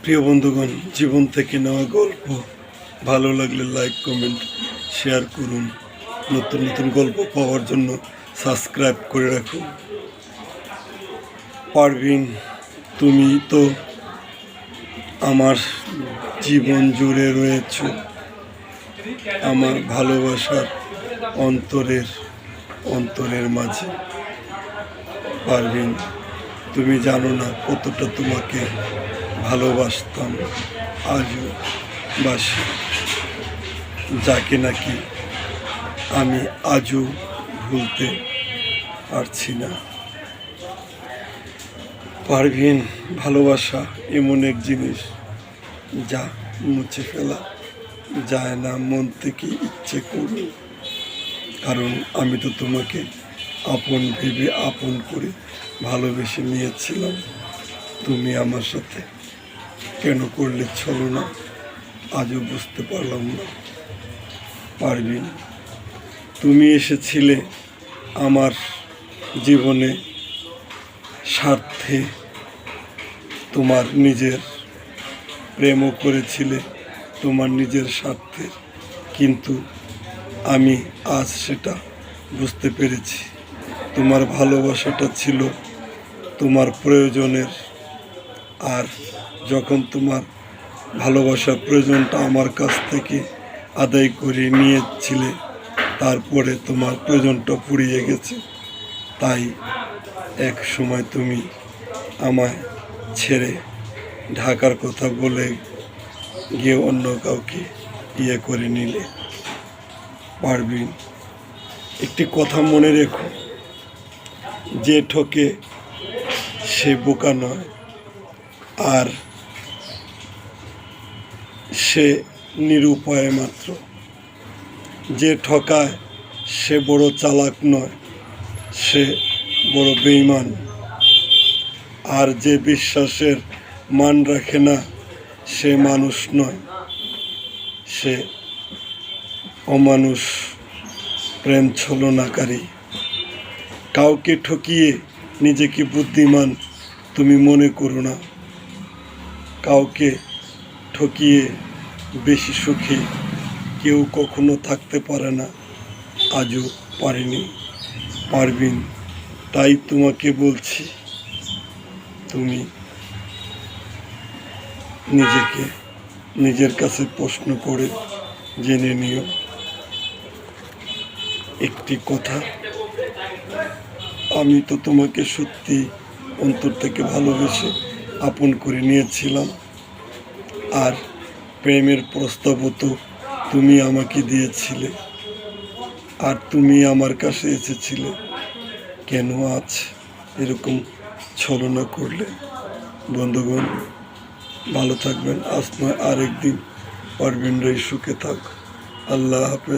প্রিয় বন্ধুগণ, জীবন থেকে নেওয়া গল্প ভালো লাগলে লাইক, কমেন্ট, শেয়ার করুন। নতুন নতুন গল্প পাওয়ার জন্য সাবস্ক্রাইব করে রাখুন। পারভিন, তুমি তো আমার জীবন জুড়ে রয়েছ, আমার ভালোবাসার অন্তরের মাঝে। পারভিন, তুমি জানো না কতটা তোমাকে ভালোবাসতাম, আজও বাসি, যাকে নাকি আমি আজও ভুলতে পারছি না। পারভিন, ভালোবাসা এমন এক জিনিস যা মুছে ফেলা যায় না মন থেকে ইচ্ছে করে, কারণ আমি তো তোমাকে আপন ভেবে আপন করে ভালোবেসে নিয়েছিলাম। তুমি আমার সাথে কেন করলে ছলনা, আজও বুঝতে পারলাম না। পারভিন, তুমি এসেছিলে আমার জীবনে স্বার্থে, তোমার নিজের প্রেমও করেছিলে তোমার নিজের স্বার্থে, কিন্তু আমি আজ সেটা বুঝতে পেরেছি। তোমার ভালোবাসাটা ছিল তোমার প্রয়োজনের, আর যখন তোমার ভালোবাসার প্রয়োজনটা আমার কাছ থেকে আদায় করে নিয়েছিলে, তারপরে তোমার প্রয়োজনটা ফুরিয়ে গেছে। তাই এক সময় তুমি আমায় ছেড়ে ঢাকার কথা বলে গিয়ে অন্য কাউকে বিয়ে করে নিলে। পারভিন, একটি কথা মনে রেখো, যে ঠকে সে বোকা নয়, আর সে নিরুপায় মাত্র। যে ঠকায় সে বড় চালাক নয়, সে বড় বেঈমান। আর যে বিশ্বাসের মান রাখে না, সে মানুষ নয়, সে অমানুষ, প্রেম ছলনাকারী। কাউকে ঠকিয়ে নিজেকে বুদ্ধিমান তুমি মনে করো না। কাউকে ঠকিয়ে বেশি সুখী কেউ কখনো থাকতে পারে না, আজও পারেনি। পারভিন, তাই তোমাকে বলছি, তুমি নিজেকে নিজের কাছে প্রশ্ন করে জেনে নিও। একটি কথা, আমি তো তোমাকে সত্যি অন্তর থেকে ভালোবেসে আপন করে নিয়েছিলাম, আর প্রেমের প্রস্তাবও তো তুমি আমাকে দিয়েছিলে, আর তুমি আমার কাছে এসেছিলে। কেন আজ এরকম ছলনা করলে? বন্ধুগণ, ভালো থাকবেন। আজ নয় আরেকদিন। পারভিন সুখে থাক। আল্লাহ হাফেজ।